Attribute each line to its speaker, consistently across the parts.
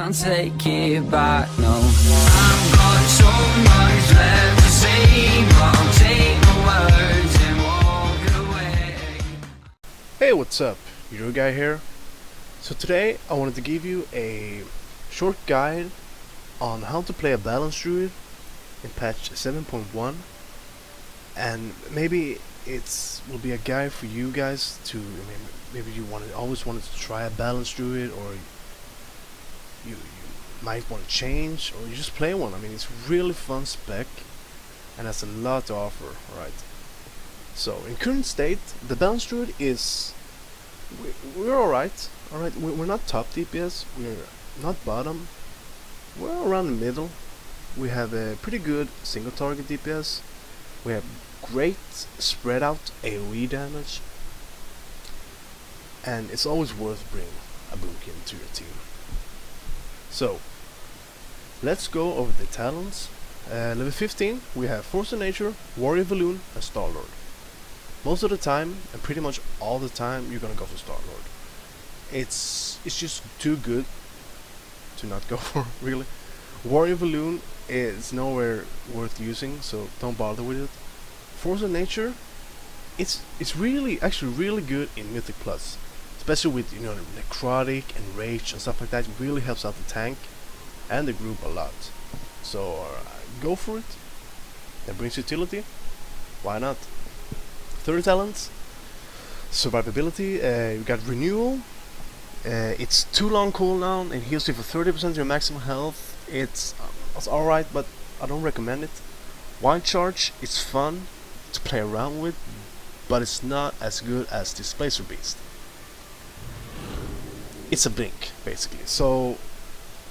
Speaker 1: can't take it back, no. I've got so much left to say, but I'll take my words and walk away.
Speaker 2: Hey, what's up? Your guy here. So today I wanted to give you a short guide on how to play a balanced druid in patch 7.1, and maybe it will be a guide for you guys to maybe you always wanted to try a balanced druid, or you might want to change, or you just play one. I mean, it's really fun spec and has a lot to offer. Alright, so in current state the balanced druid is we're alright. We're not top DPS, we're not bottom, we're around the middle. We have a pretty good single target DPS, we have great spread out AoE damage, and it's always worth bringing a boomkin to your team. So let's go over the talents. Level 15 we have Force of Nature, Warrior Balloon and Starlord. Most of the time, and pretty much all the time, you're gonna go for Starlord. It's just too good to not go for, really. Warrior Balloon is nowhere worth using, so don't bother with it. Force of Nature, it's actually really good in Mythic Plus, especially with Necrotic and Rage and stuff like that. It really helps out the tank and the group a lot. So go for it. That brings utility. Why not? Third talent, survivability. You got Renewal. It's too long cooldown and heals you for 30% of your maximum health. It's alright, but I don't recommend it. Wild Charge, it's fun to play around with, but it's not as good as Displacer Beast. It's a blink, basically. So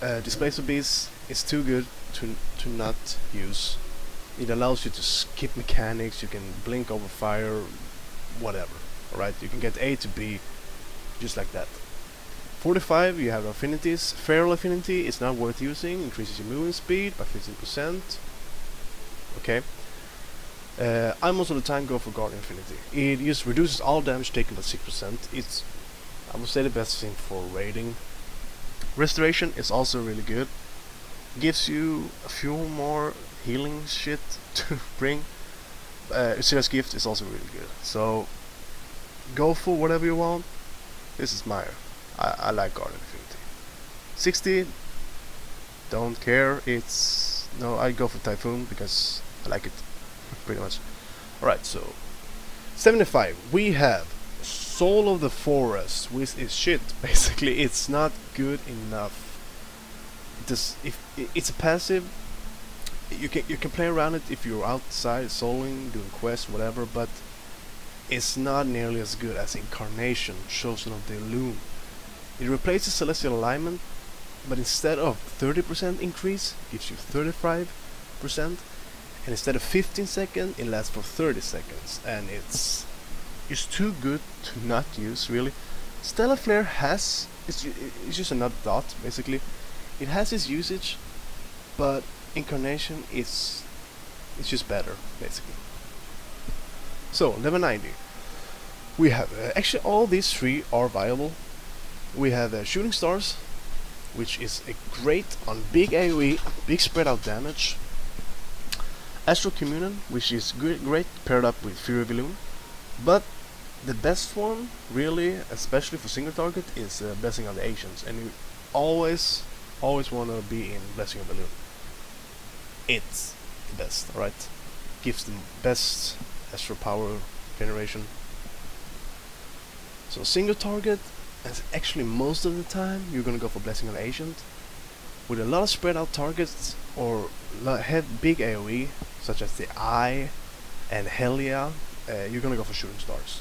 Speaker 2: Displacer Beast is too good to not use. It allows you to skip mechanics, you can blink over fire, whatever. Alright, you can get A to B just like that. 45, you have affinities. Feral affinity is not worth using, increases your movement speed by 15%. Okay. I most of the time go for Guardian affinity. It just reduces all damage taken by 6%. It's, I would say, the best thing for raiding. Restoration is also really good. Gives you a few more healing shit to bring. Serious Gift is also really good. So go for whatever you want. This is Meyer. I like Guardian Affinity. 60, don't care. I go for Typhoon because I like it pretty much. Alright, so 75 we have Soul of the Forest, which is shit basically. It's not good enough. It's a passive. You can play around it if you're outside souling, doing quests, whatever, but it's not nearly as good as Incarnation, Chosen of the Loom. It replaces Celestial Alignment, but instead of 30% increase, gives you 35%, and instead of 15 seconds, it lasts for 30 seconds, and it's too good to not use, really. Stellar Flare has, it's just another dot, basically. It has its usage, but Incarnation it's just better, basically. So level 90, we have actually all these three are viable. We have Shooting Stars, which is great on big AoE, big spread out damage. Astral Communion, which is great paired up with Fury Balloon, but the best one, really, especially for single target, is Blessing of the Ancients, and you always want to be in Blessing of the Balloon. It's the best, right? Gives the best astral power generation. So single target, and actually most of the time you're gonna go for Blessing of the Ancient. With a lot of spread out targets or have big AoE, such as the Eye and Helia, you're gonna go for Shooting Stars.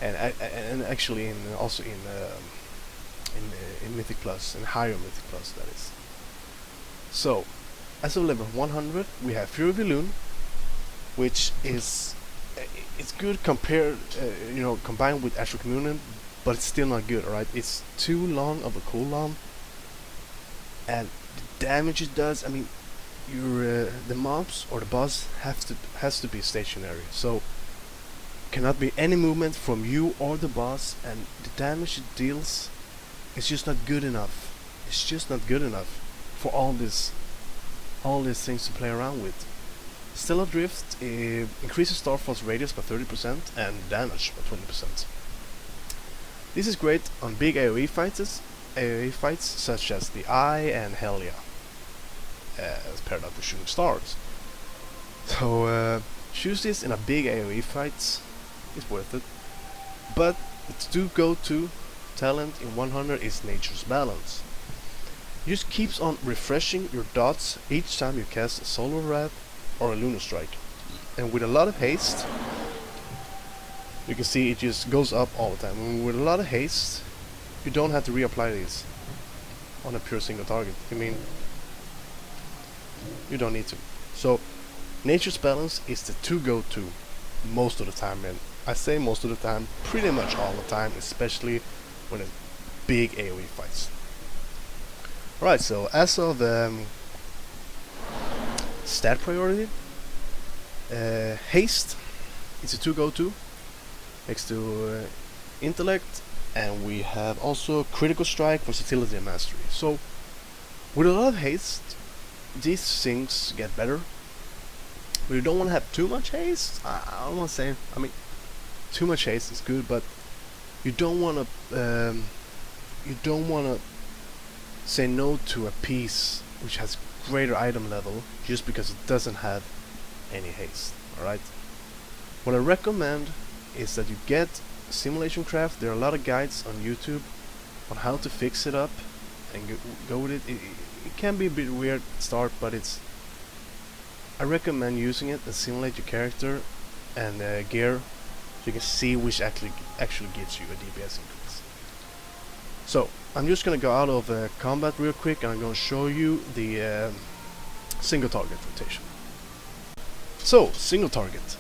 Speaker 2: And actually also in Mythic Plus, and higher Mythic Plus, that is. So as of level 100 we have Fury Balloon, which is it's good compared combined with Astral Communion, but it's still not good. Alright, it's too long of a cooldown, and the damage it does, I mean, the mobs or the boss has to be stationary, so cannot be any movement from you or the boss, and the damage it deals is just not good enough. it's just not good enough for all these things to play around with. Stellar Drift increases Starfall's radius by 30% and damage by 20%. This is great on big AoE fights such as the Eye and Helya, as paired up with Shooting Stars. So choose this in a big AoE fight, it's worth it. But its go-to talent in 100 is Nature's Balance. It just keeps on refreshing your dots each time you cast a Solar Wrath or a Lunar Strike. And with a lot of haste, you can see it just goes up all the time. And with a lot of haste, you don't have to reapply these on a pure single target. I mean, you don't need to. So, Nature's Balance is the go-to most of the time, and I say most of the time, pretty much all the time, especially when it's big AoE fights. Alright, so as of stat priority, haste is a go-to next to intellect, and we have also critical strike, versatility and mastery. So with a lot of haste, these things get better. But you don't want to have too much haste. I don't want to say, I mean, too much haste is good, but you don't want to say no to a piece which has greater item level just because it doesn't have any haste. Alright, what I recommend is that you get Simulation Craft. There are a lot of guides on YouTube on how to fix it up and go with it. It can be a bit weird at start, but I recommend using it and simulate your character and gear so you can see which actually gives you a DPS increase. So I'm just gonna go out of combat real quick, and I'm gonna show you the single target rotation. So, single target.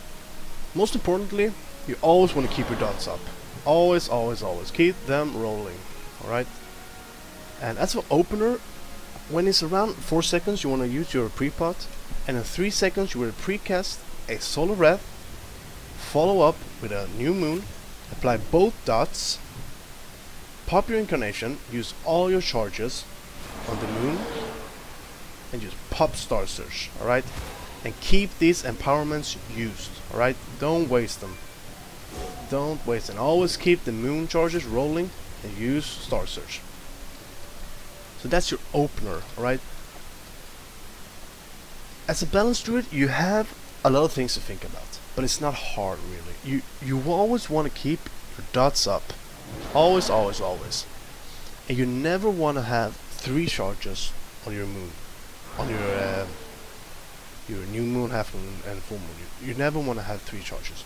Speaker 2: Most importantly, you always want to keep your dots up. Always, always, always. Keep them rolling. Alright? And as an opener, when it's around 4 seconds, you want to use your pre-pot, and in 3 seconds, you will precast a Solar Wrath, follow up with a New Moon, apply both dots, pop your Incarnation, use all your charges on the moon, and just pop Star Surge. Alright? And keep these empowerments used. Alright? Don't waste them. Don't waste them. Always keep the moon charges rolling and use Star Surge. So that's your opener. Alright? As a balanced druid, you have a lot of things to think about, but it's not hard really. You always want to keep your dots up. Always, always, always. And you never want to have 3 charges on your moon. On your new moon, half moon, and full moon. You never want to have 3 charges.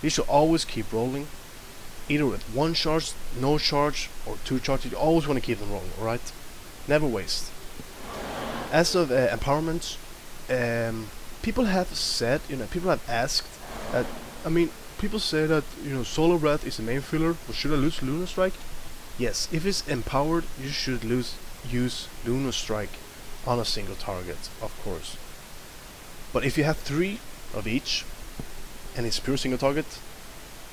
Speaker 2: You should always keep rolling, either with 1 charge, no charge, or 2 charges. You always want to keep them rolling, alright? Never waste. As of empowerment, people have said, people have asked that, people say that, Solar Wrath is the main filler, but should I lose Lunar Strike? Yes, if it's empowered, you should use Lunar Strike on a single target, of course. But if you have 3 of each, and it's pure single target,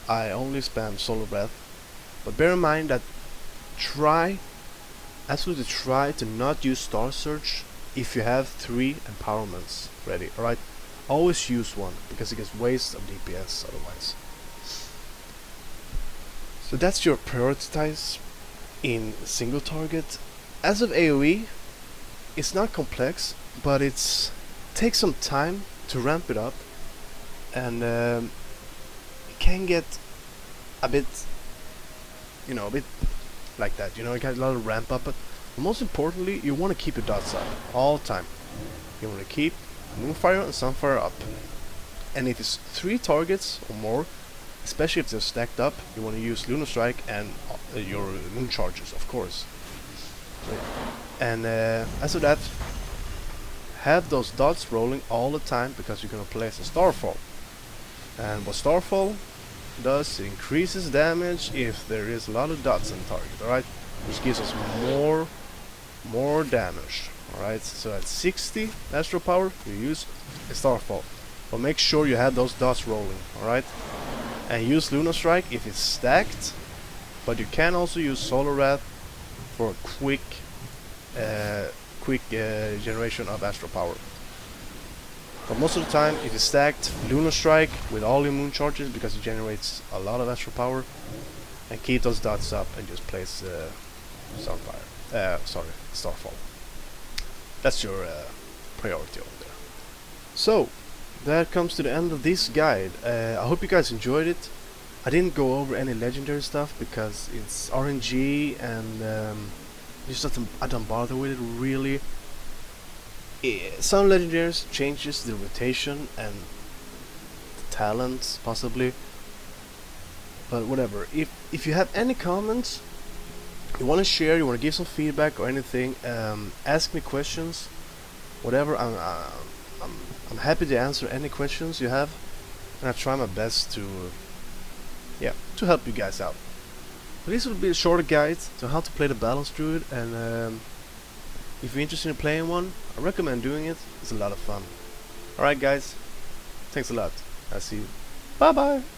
Speaker 2: I only spam Solar Wrath. But bear in mind that absolutely try to not use Star Surge if you have 3 empowerments ready, alright? Always use 1, because it gets waste of DPS otherwise. So that's your prioritize in single target. As of AoE, it's not complex, but it takes some time to ramp it up, and it can get a bit like that, it got a lot of ramp up, but most importantly, you want to keep your dots up all the time. You want to keep Moonfire and Sunfire up, and if it's 3 targets or more, especially if they're stacked up, you want to use Lunar Strike and your Moon Charges, of course. And as of that, have those dots rolling all the time, because you're going to place a Starfall. And what Starfall does, it increases damage if there is a lot of dots on the target, alright? Which gives us more damage, alright? So at 60 Astral Power, you use a Starfall. But make sure you have those dots rolling, alright? And use Lunar Strike if it's stacked, but you can also use Solar Wrath for a quick quick generation of astral power. But most of the time, if you stacked Lunar Strike with all your moon charges, because it generates a lot of astral power, and keep those dots up and just place Starfall. That's your priority over there. So, that comes to the end of this guide. I hope you guys enjoyed it. I didn't go over any legendary stuff because it's RNG and I don't bother with it really. Some legendaries changes the rotation and the talents possibly, but whatever. If you have any comments, you want to share, you want to give some feedback or anything, ask me questions, whatever. I'm happy to answer any questions you have, and I try my best to help you guys out. But this will be a shorter guide to how to play the Balance Druid, and if you're interested in playing one, I recommend doing it. It's a lot of fun. Alright guys, thanks a lot. I'll see you. Bye bye!